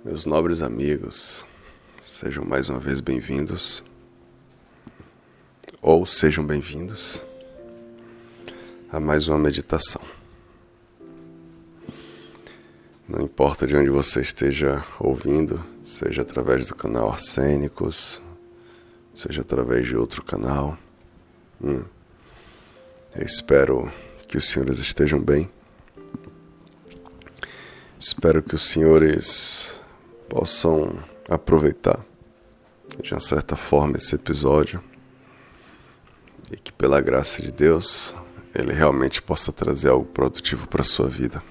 Meus nobres amigos, sejam mais uma vez bem-vindos, ou sejam bem-vindos a mais uma meditação. Não importa de onde você esteja ouvindo, seja através do canal Arsênicos, seja através de outro canal, eu espero que os senhores estejam bem. Espero que os senhores possam aproveitar de uma certa forma esse episódio e que, pela graça de Deus, ele realmente possa trazer algo produtivo para a sua vida.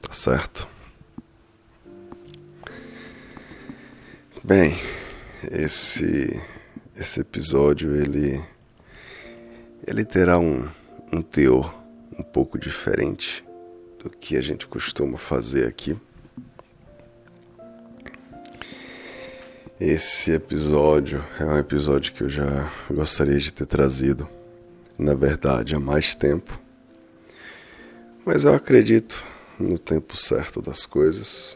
Tá certo? Bem, esse episódio ele terá um teor um pouco diferente do que a gente costuma fazer aqui. Esse episódio é um episódio que eu já gostaria de ter trazido, na verdade, há mais tempo. Mas eu acredito no tempo certo das coisas.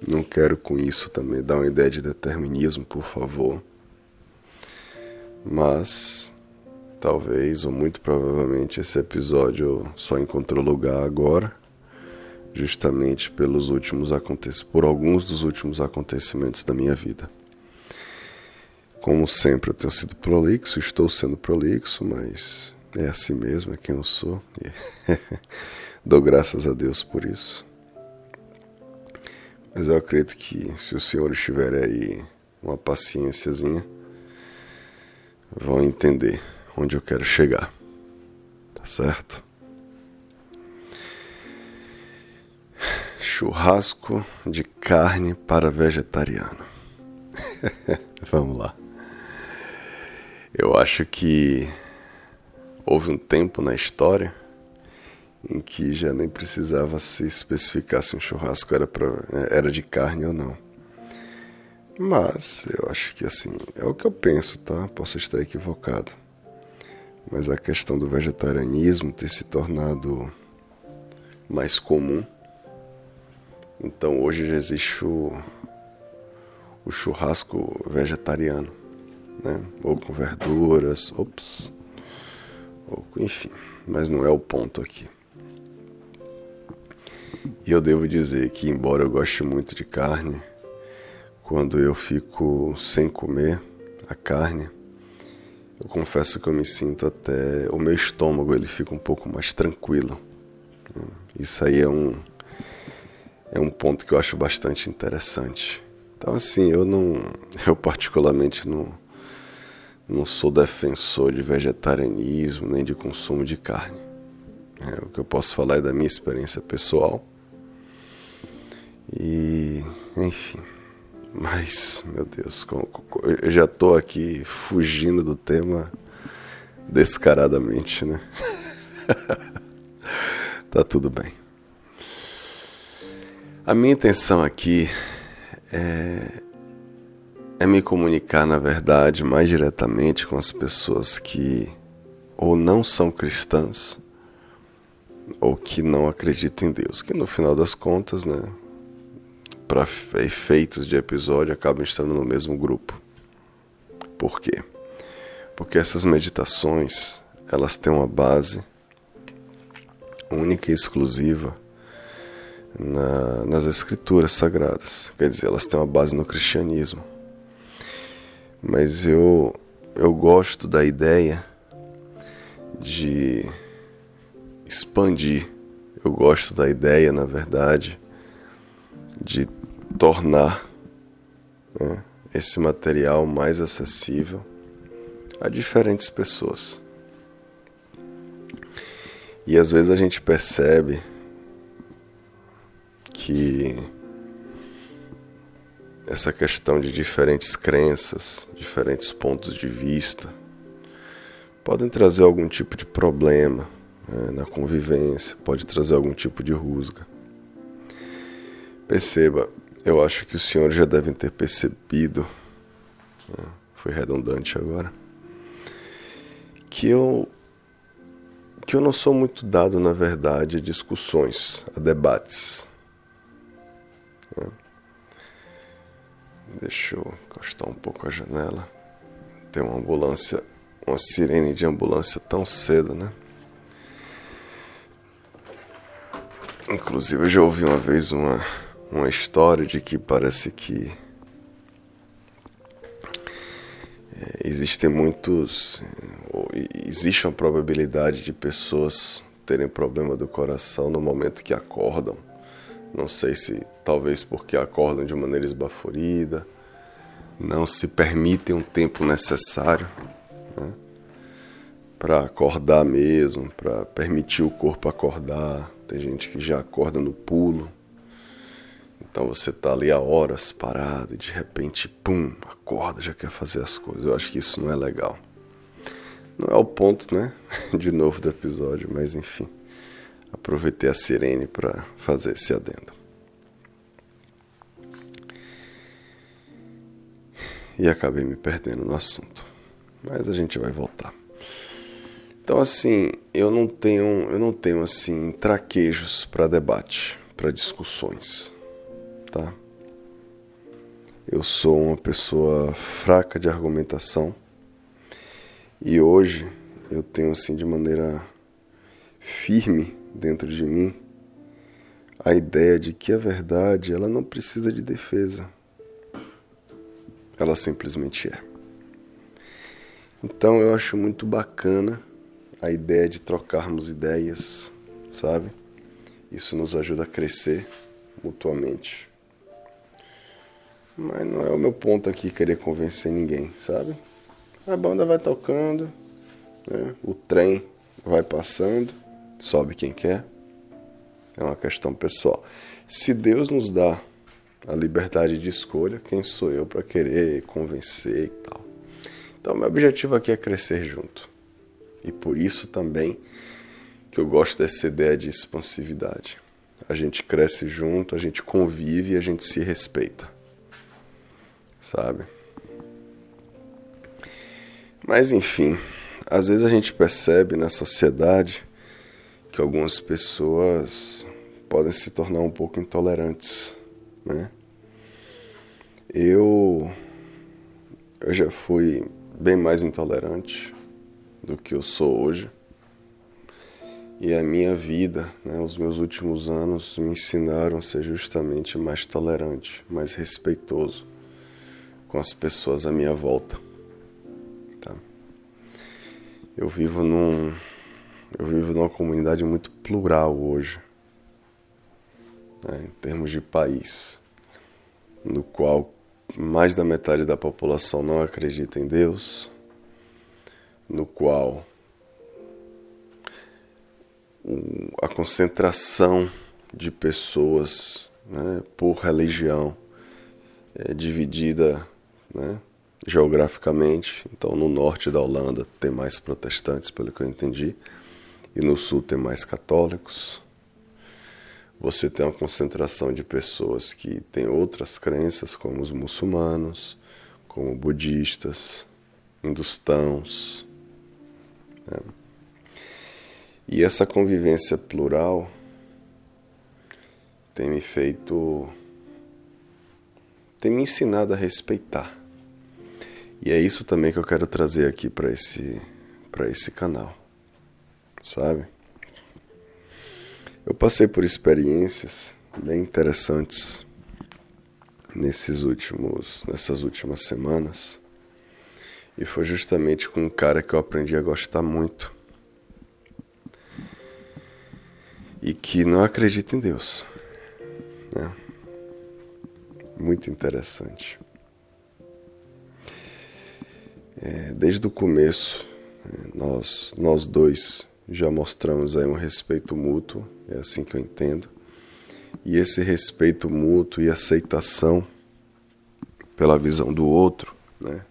Não quero com isso também dar uma ideia de determinismo, por favor. Mas talvez, ou muito provavelmente, esse episódio só encontrou lugar agora, justamente por alguns dos últimos acontecimentos da minha vida. Como sempre, eu tenho sido prolixo, estou sendo prolixo, mas é assim mesmo, é quem eu sou. E dou graças a Deus por isso. Mas eu acredito que se os senhores tiverem aí uma paciênciazinha, vão entender onde eu quero chegar. Tá certo? Churrasco de carne para vegetariano. Vamos lá. Eu acho que houve um tempo na história em que já nem precisava se especificar se um churrasco era de carne ou não. Mas eu acho que assim, é o que eu penso, tá? Posso estar equivocado. Mas a questão do vegetarianismo ter se tornado mais comum. Então hoje já existe o churrasco vegetariano, né? Ou com verduras, enfim, mas não é o ponto aqui. E eu devo dizer que, embora eu goste muito de carne, quando eu fico sem comer a carne, eu confesso que eu me sinto até... O meu estômago ele fica um pouco mais tranquilo. Isso aí é um ponto que eu acho bastante interessante. Então, assim, eu particularmente não sou defensor de vegetarianismo nem de consumo de carne. O que eu posso falar é da minha experiência pessoal. E, enfim. Mas, meu Deus, eu já estou aqui fugindo do tema descaradamente, né? Tá tudo bem. A minha intenção aqui é me comunicar, na verdade, mais diretamente com as pessoas que ou não são cristãs ou que não acreditam em Deus, que no final das contas, né, para efeitos de episódio, acabam estando no mesmo grupo. Por quê? Porque essas meditações, elas têm uma base única e exclusiva nas escrituras sagradas. Quer dizer, elas têm uma base no cristianismo. Mas eu gosto da ideia de expandir. Eu gosto da ideia, na verdade, de tornar, né, esse material mais acessível a diferentes pessoas. E às vezes a gente percebe que essa questão de diferentes crenças, diferentes pontos de vista, podem trazer algum tipo de problema, né, na convivência, pode trazer algum tipo de rusga. Perceba, eu acho que os senhores já devem ter percebido, né, foi redundante agora, que eu não sou muito dado, na verdade, a discussões, a debates. Deixa eu encostar um pouco a janela. Tem uma ambulância, uma sirene de ambulância tão cedo, né? Inclusive eu já ouvi uma vez uma história de que parece que existe uma probabilidade de pessoas terem problema do coração no momento que acordam. Não sei se talvez porque acordam de maneira esbaforida, não se permitem um tempo necessário, né, para acordar mesmo, para permitir o corpo acordar. Tem gente que já acorda no pulo. Então você tá ali há horas parado e de repente, pum, acorda, já quer fazer as coisas. Eu acho que isso não é legal. Não é o ponto, né, de novo do episódio, mas enfim. Aproveitei a sirene para fazer esse adendo. E acabei me perdendo no assunto. Mas a gente vai voltar. Então, assim, eu não tenho assim traquejos para debate, para discussões, tá? Eu sou uma pessoa fraca de argumentação e hoje eu tenho assim de maneira firme dentro de mim a ideia de que a verdade ela não precisa de defesa, ela simplesmente é. Então eu acho muito bacana a ideia de trocarmos ideias, sabe? Isso nos ajuda a crescer mutuamente. Mas não é o meu ponto aqui querer convencer ninguém, sabe? A banda vai tocando, né? O trem vai passando, sobe quem quer. É uma questão pessoal. Se Deus nos dá a liberdade de escolha, quem sou eu para querer convencer e tal? Então, meu objetivo aqui é crescer junto. E por isso também que eu gosto dessa ideia de expansividade. A gente cresce junto, a gente convive e a gente se respeita. Sabe? Mas enfim, às vezes a gente percebe na sociedade que algumas pessoas podem se tornar um pouco intolerantes, né? Eu já fui bem mais intolerante do que eu sou hoje. E a minha vida, né, os meus últimos anos me ensinaram a ser justamente mais tolerante, mais respeitoso com as pessoas à minha volta. Tá? Eu vivo numa comunidade muito plural hoje, né, em termos de país, no qual mais da metade da população não acredita em Deus, no qual a concentração de pessoas, né, por religião é dividida, né, geograficamente. Então, no norte da Holanda tem mais protestantes, pelo que eu entendi, e no sul tem mais católicos. Você tem uma concentração de pessoas que têm outras crenças, como os muçulmanos, como budistas, hindustãos, né? E essa convivência plural tem me ensinado a respeitar. E é isso também que eu quero trazer aqui para esse canal, sabe? Eu passei por experiências bem interessantes nessas últimas semanas, e foi justamente com um cara que eu aprendi a gostar muito e que não acredita em Deus, né? Muito interessante. Desde o começo, nós dois já mostramos aí um respeito mútuo, é assim que eu entendo. E esse respeito mútuo e aceitação pela visão do outro, né?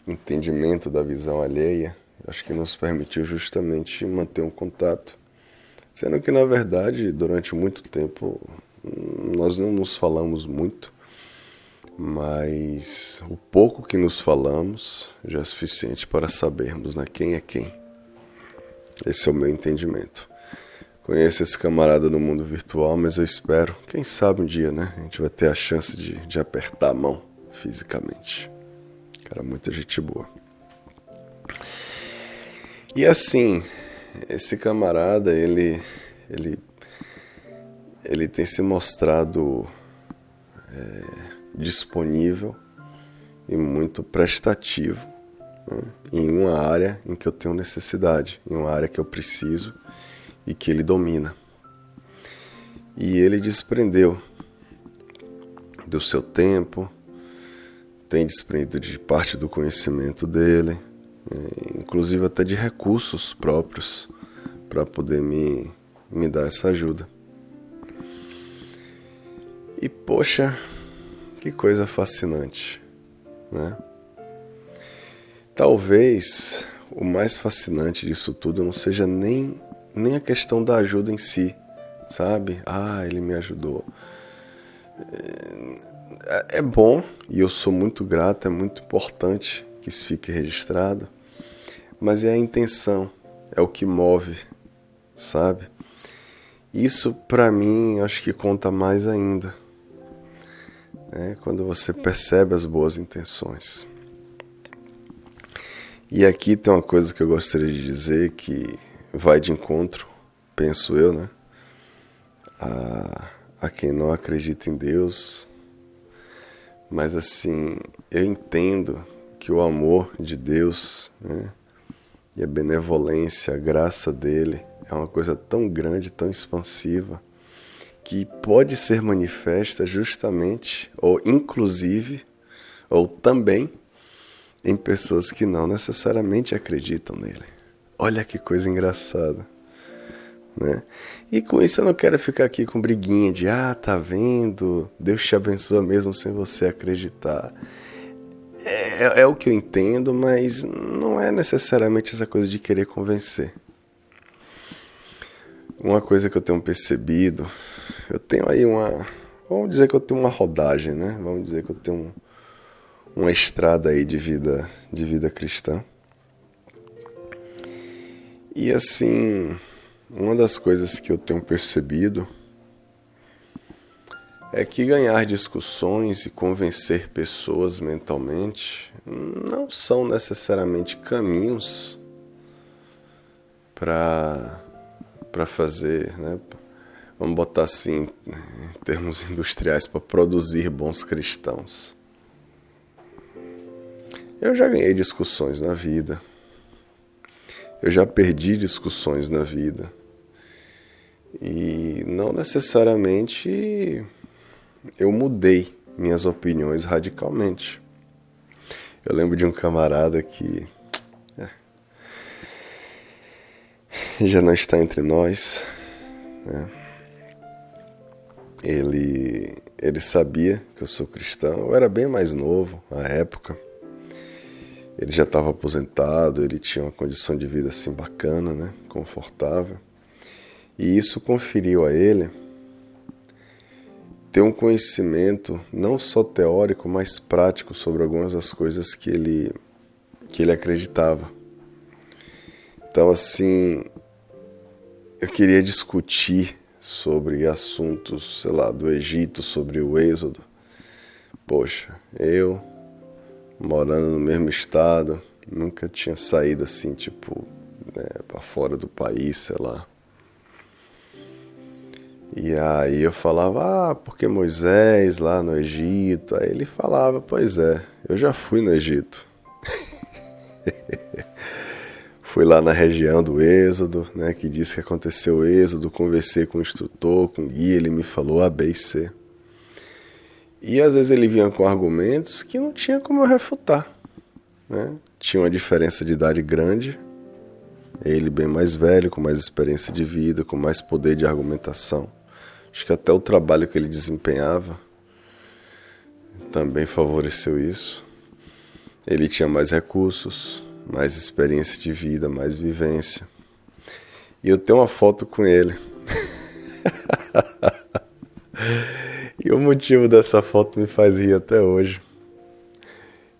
Entendimento da visão alheia, acho que nos permitiu justamente manter um contato. Sendo que, na verdade, durante muito tempo, nós não nos falamos muito, mas o pouco que nos falamos já é suficiente para sabermos, né, quem é quem. Esse é o meu entendimento. Conheço esse camarada no mundo virtual, mas eu espero, quem sabe um dia, né, a gente vai ter a chance de apertar a mão fisicamente. Cara, muita gente boa. E assim, esse camarada, ele tem se mostrado disponível e muito prestativo, né, em uma área em que eu tenho necessidade, em uma área que eu preciso e que ele domina. E ele desprendeu do seu tempo, tem desprendido de parte do conhecimento dele, inclusive até de recursos próprios para poder me dar essa ajuda. E poxa, que coisa fascinante, né? Talvez o mais fascinante disso tudo não seja nem a questão da ajuda em si, sabe? Ele me ajudou. É bom e eu sou muito grato, é muito importante que isso fique registrado, mas é a intenção, é o que move, sabe? Isso pra mim acho que conta mais ainda, né? Quando você percebe as boas intenções. E aqui tem uma coisa que eu gostaria de dizer que vai de encontro, penso eu, né? A quem não acredita em Deus. Mas assim, eu entendo que o amor de Deus, né, e a benevolência, a graça dele é uma coisa tão grande, tão expansiva, que pode ser manifesta justamente, ou inclusive, ou também, em pessoas que não necessariamente acreditam nele. Olha que coisa engraçada, né? E com isso eu não quero ficar aqui com briguinha de tá vendo, Deus te abençoa mesmo sem você acreditar. É o que eu entendo, mas não é necessariamente essa coisa de querer convencer. Uma coisa que eu tenho percebido, eu tenho aí vamos dizer que eu tenho uma rodagem, né? Vamos dizer que eu tenho uma estrada aí de vida cristã. E assim, uma das coisas que eu tenho percebido é que ganhar discussões e convencer pessoas mentalmente não são necessariamente caminhos para fazer, né? Vamos botar assim, em termos industriais, para produzir bons cristãos. Eu já ganhei discussões na vida. Eu já perdi discussões na vida. E não necessariamente eu mudei minhas opiniões radicalmente. Eu lembro de um camarada que já não está entre nós, né? Ele sabia que eu sou cristão. Eu era bem mais novo na época. Ele já estava aposentado, ele tinha uma condição de vida assim bacana, né? Confortável. E isso conferiu a ele ter um conhecimento não só teórico, mas prático sobre algumas das coisas que ele acreditava. Então, assim, eu queria discutir sobre assuntos, sei lá, do Egito, sobre o Êxodo. Poxa, eu, morando no mesmo estado, nunca tinha saído assim, tipo, né, para fora do país, sei lá. E aí eu falava, porque Moisés lá no Egito. Aí ele falava, pois é, eu já fui no Egito. Fui lá na região do Êxodo, né, que disse que aconteceu o Êxodo, conversei com o instrutor, com o guia, ele me falou A, B e C. E às vezes ele vinha com argumentos que não tinha como eu refutar, né? Tinha uma diferença de idade grande, ele bem mais velho, com mais experiência de vida, com mais poder de argumentação. Acho que até o trabalho que ele desempenhava também favoreceu isso. Ele tinha mais recursos, mais experiência de vida, mais vivência. E eu tenho uma foto com ele. E o motivo dessa foto me faz rir até hoje.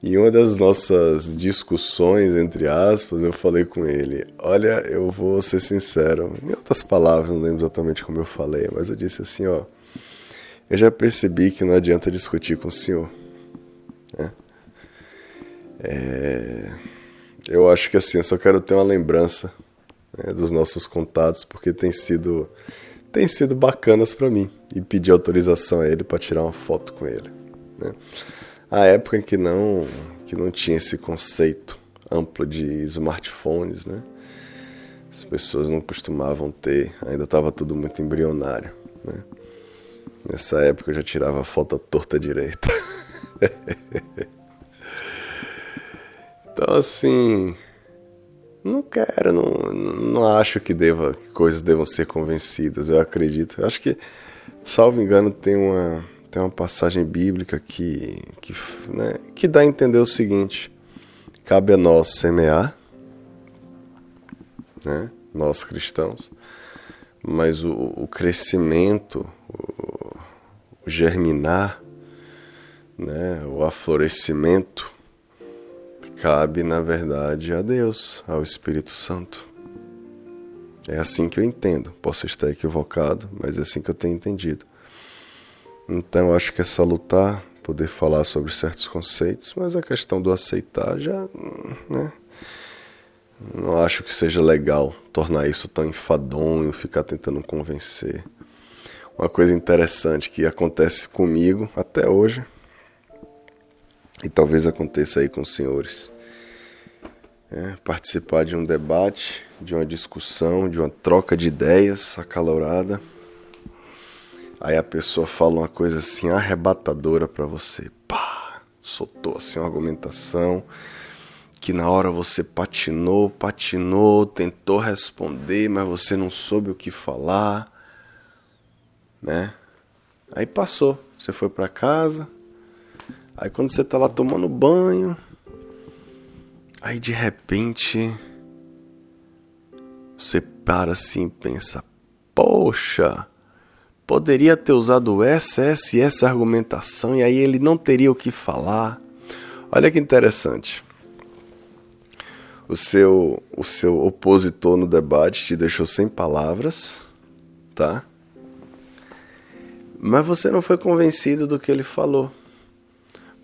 Em uma das nossas discussões, entre aspas, eu falei com ele, olha, eu vou ser sincero, em outras palavras, não lembro exatamente como eu falei, mas eu disse assim, eu já percebi que não adianta discutir com o senhor. né? Eu acho que assim, eu só quero ter uma lembrança, né, dos nossos contatos, porque tem sido bacanas para mim, e pedir autorização a ele para tirar uma foto com ele, né? A época em que não tinha esse conceito amplo de smartphones, né? As pessoas não costumavam ter, ainda estava tudo muito embrionário, né? Nessa época eu já tirava foto à torta direita. Então assim, não acho que coisas devam ser convencidas. Eu acredito, eu acho que, salvo engano, tem uma passagem bíblica né, que dá a entender o seguinte: cabe a nós semear, né, nós cristãos, mas o crescimento, o germinar, né, o aflorescimento, cabe, na verdade, a Deus, ao Espírito Santo. É assim que eu entendo. Posso estar equivocado, mas é assim que eu tenho entendido. Então, eu acho que é só lutar, poder falar sobre certos conceitos, mas a questão do aceitar já, né? Não acho que seja legal tornar isso tão enfadonho, ficar tentando convencer. Uma coisa interessante que acontece comigo até hoje, e talvez aconteça aí com os senhores, participar de um debate, de uma discussão, de uma troca de ideias acalorada. Aí a pessoa fala uma coisa assim arrebatadora pra você. Pá! Soltou assim uma argumentação que na hora você patinou, tentou responder, mas você não soube o que falar, né? Aí passou, você foi pra casa. Aí quando você tá lá tomando banho, aí de repente você para assim e pensa: poxa, poderia ter usado essa argumentação, e aí ele não teria o que falar. Olha que interessante. O seu opositor no debate te deixou sem palavras, tá? Mas você não foi convencido do que ele falou.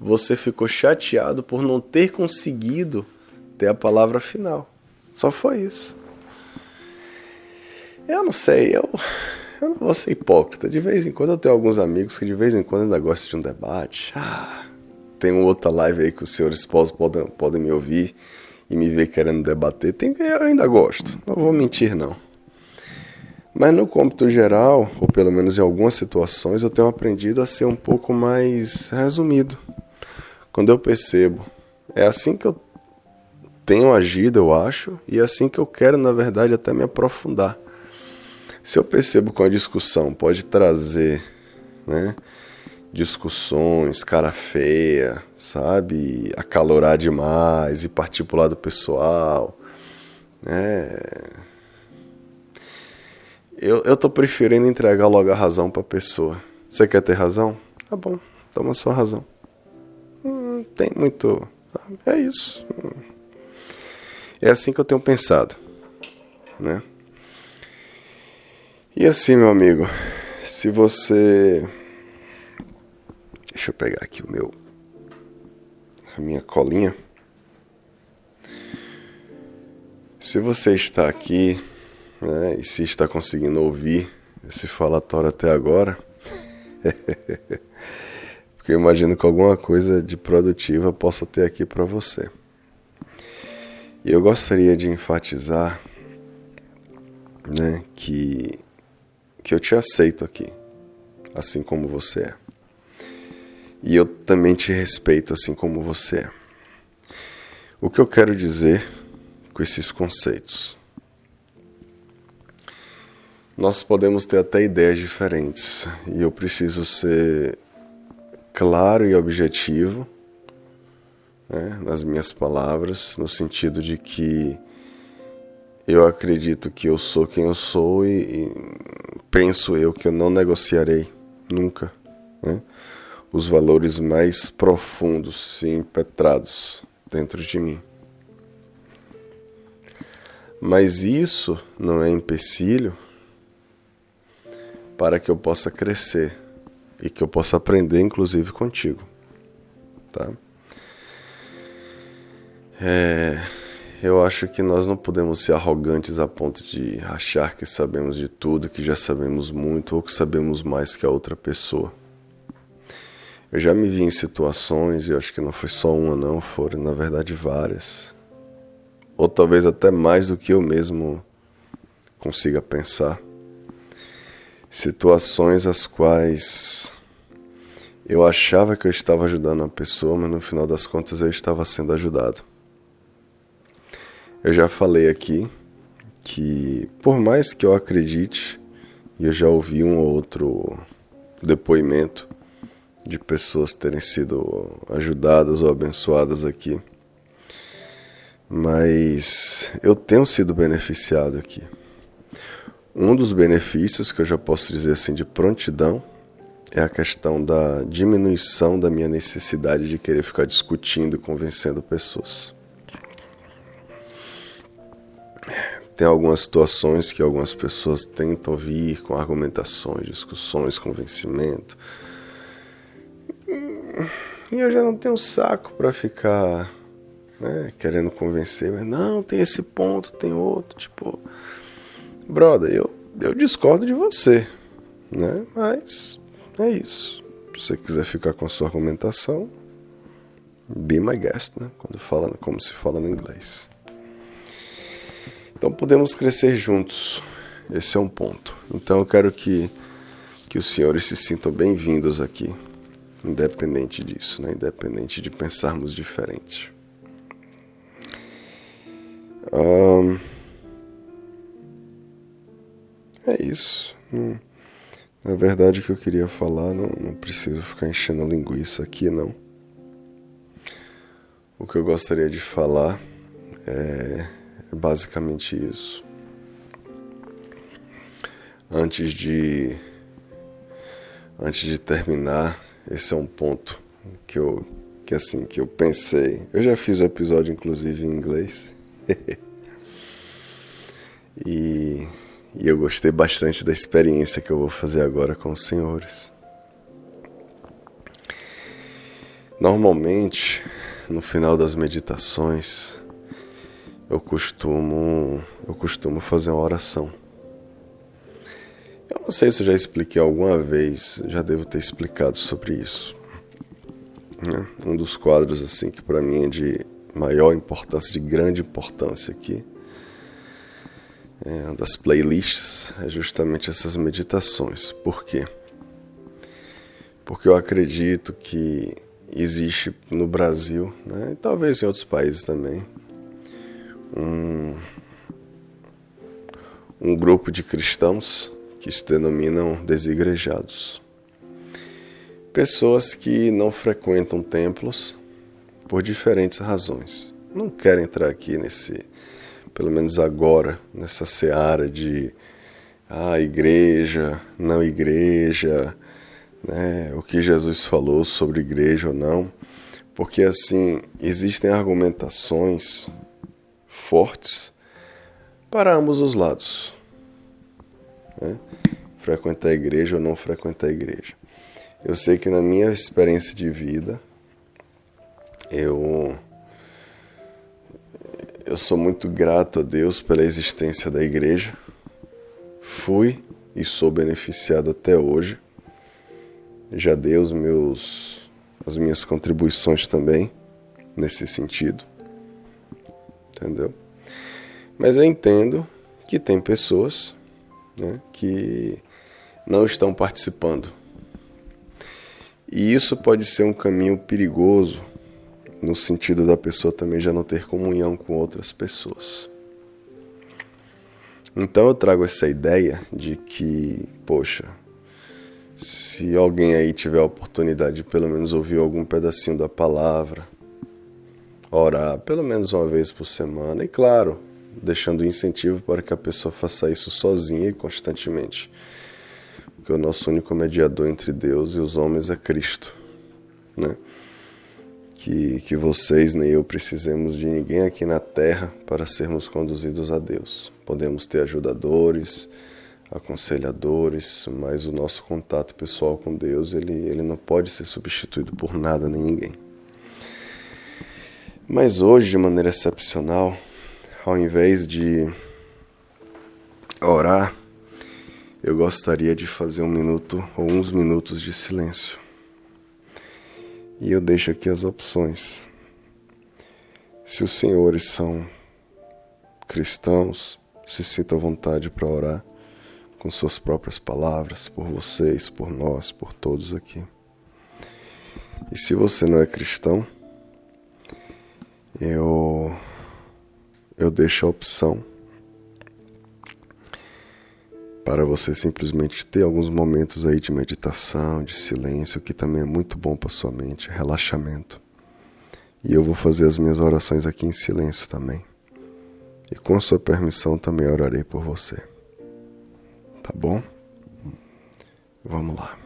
Você ficou chateado por não ter conseguido ter a palavra final. Só foi isso. Eu não sei, eu não vou ser hipócrita. De vez em quando eu tenho alguns amigos que de vez em quando ainda gostam de um debate. Tem uma outra live aí que os senhores esposos podem me ouvir e me ver querendo debater. Eu ainda gosto, não vou mentir não. Mas no cômputo geral, ou pelo menos em algumas situações, eu tenho aprendido a ser um pouco mais resumido. Quando eu percebo, é assim que eu tenho agido, eu acho, e é assim que eu quero, na verdade, até me aprofundar. Se eu percebo que uma discussão pode trazer, né, discussões, cara feia, sabe, acalorar demais e partir pro lado pessoal, né, eu tô preferindo entregar logo a razão pra pessoa. Você quer ter razão? Tá bom, toma a sua razão. Tem muito... É isso. É assim que eu tenho pensado, né? E assim, meu amigo, se você... Deixa eu pegar aqui a minha colinha. Se você está aqui, né, e se está conseguindo ouvir esse falatório até agora... Porque eu imagino que alguma coisa de produtiva possa ter aqui para você. E eu gostaria de enfatizar, né, que eu te aceito aqui, assim como você é. E eu também te respeito assim como você é. O que eu quero dizer com esses conceitos? Nós podemos ter até ideias diferentes, e eu preciso ser claro e objetivo, né, nas minhas palavras, no sentido de que eu acredito que eu sou quem eu sou e penso eu que eu não negociarei nunca, né, os valores mais profundos e impetrados dentro de mim. Mas isso não é empecilho para que eu possa crescer e que eu possa aprender, inclusive, contigo, tá? Eu acho que nós não podemos ser arrogantes a ponto de achar que sabemos de tudo, que já sabemos muito ou que sabemos mais que a outra pessoa. Eu já me vi em situações, e eu acho que não foi só uma não, foram na verdade várias. Ou talvez até mais do que eu mesmo consiga pensar. Situações as quais eu achava que eu estava ajudando uma pessoa, mas no final das contas eu estava sendo ajudado. Eu já falei aqui que, por mais que eu acredite, e eu já ouvi um ou outro depoimento de pessoas terem sido ajudadas ou abençoadas aqui, mas eu tenho sido beneficiado aqui. Um dos benefícios que eu já posso dizer assim de prontidão é a questão da diminuição da minha necessidade de querer ficar discutindo e convencendo pessoas. Tem algumas situações que algumas pessoas tentam vir com argumentações, discussões, convencimento. E eu já não tenho saco para ficar querendo convencer. Mas não, tem esse ponto, tem outro. Tipo, brother, eu discordo de você, né? Mas é isso. Se você quiser ficar com a sua argumentação, be my guest, né? Como se fala no inglês. Então podemos crescer juntos. Esse é um ponto. Então eu quero que os senhores se sintam bem-vindos aqui, independente disso, né? Independente de pensarmos diferente. É isso. Na verdade, o que eu queria falar, não preciso ficar enchendo a linguiça aqui, não. O que eu gostaria de falar é basicamente isso. Antes de terminar, esse é um ponto que eu pensei. Eu já fiz o episódio, inclusive, em inglês. E eu gostei bastante da experiência que eu vou fazer agora com os senhores. Normalmente, no final das meditações, eu costumo fazer uma oração. Eu não sei se eu já expliquei alguma vez, já devo ter explicado sobre isso. Um dos quadros assim que para mim é de maior importância, de grande importância aqui, uma das playlists, é justamente essas meditações. Por quê? Porque eu acredito que existe no Brasil, né, e talvez em outros países também, um grupo de cristãos que se denominam desigrejados. Pessoas que não frequentam templos por diferentes razões. Não quero entrar aqui pelo menos agora, nessa seara de igreja, não igreja, né, o que Jesus falou sobre igreja ou não, porque assim, existem argumentações fortes para ambos os lados, né? Frequentar a igreja ou não frequentar a igreja. Eu sei que na minha experiência de vida, eu sou muito grato a Deus pela existência da igreja. Fui e sou beneficiado até hoje. Já dei as minhas contribuições também nesse sentido. Entendeu? Mas eu entendo que tem pessoas, né, que não estão participando. E isso pode ser um caminho perigoso, no sentido da pessoa também já não ter comunhão com outras pessoas. Então eu trago essa ideia de que, poxa, se alguém aí tiver a oportunidade de pelo menos ouvir algum pedacinho da palavra, orar pelo menos uma vez por semana, e claro, deixando incentivo para que a pessoa faça isso sozinha e constantemente. Porque o nosso único mediador entre Deus e os homens é Cristo, né? Que vocês nem eu precisemos de ninguém aqui na terra para sermos conduzidos a Deus. Podemos ter ajudadores, aconselhadores, mas o nosso contato pessoal com Deus, ele não pode ser substituído por nada nem ninguém. Mas hoje, de maneira excepcional, ao invés de orar, eu gostaria de fazer 1 minuto ou uns minutos de silêncio. E eu deixo aqui as opções. Se os senhores são cristãos, se sintam à vontade para orar com suas próprias palavras, por vocês, por nós, por todos aqui. E se você não é cristão, eu deixo a opção para você simplesmente ter alguns momentos aí de meditação, de silêncio, que também é muito bom para sua mente, relaxamento. E eu vou fazer as minhas orações aqui em silêncio também. E com a sua permissão também orarei por você. Tá bom? Vamos lá.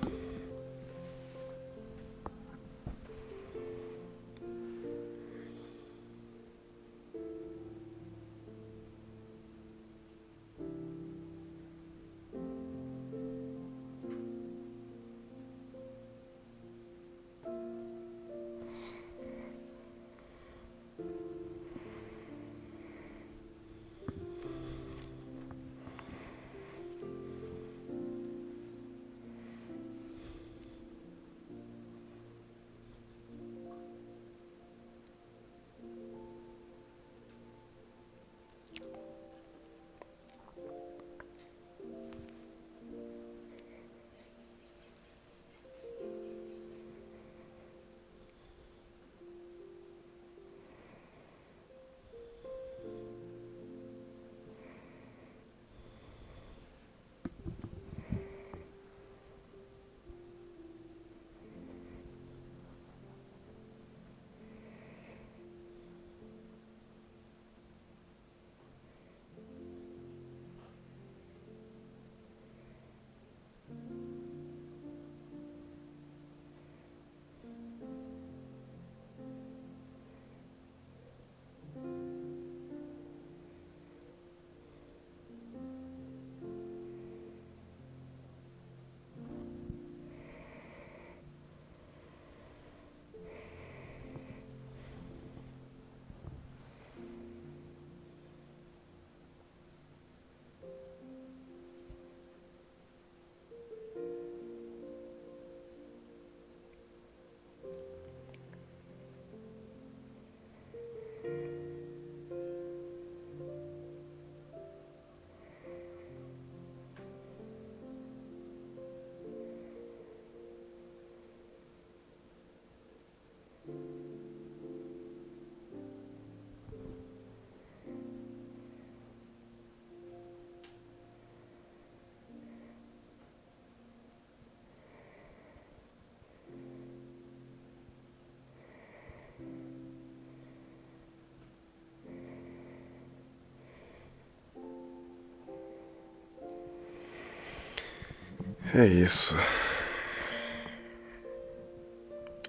É isso.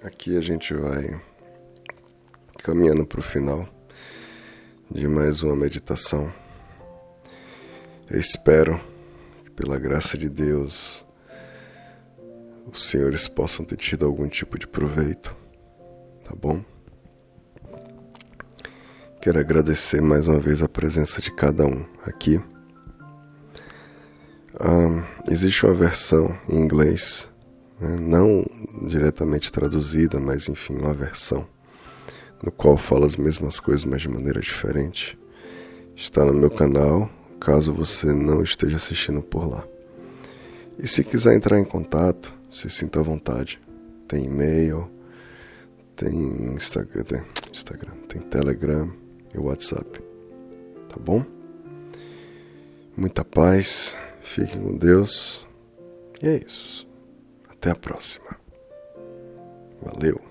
Aqui a gente vai caminhando para o final de mais uma meditação. Eu espero que, pela graça de Deus, os senhores possam ter tido algum tipo de proveito, tá bom? Quero agradecer mais uma vez a presença de cada um aqui. Existe uma versão em inglês, né, não diretamente traduzida, mas enfim, uma versão, no qual fala as mesmas coisas, mas de maneira diferente. Está no meu canal, caso você não esteja assistindo por lá. E se quiser entrar em contato, se sinta à vontade. Tem e-mail, tem Instagram, tem Telegram e WhatsApp. Tá bom? Muita paz, fiquem com Deus. E é isso. Até a próxima. Valeu.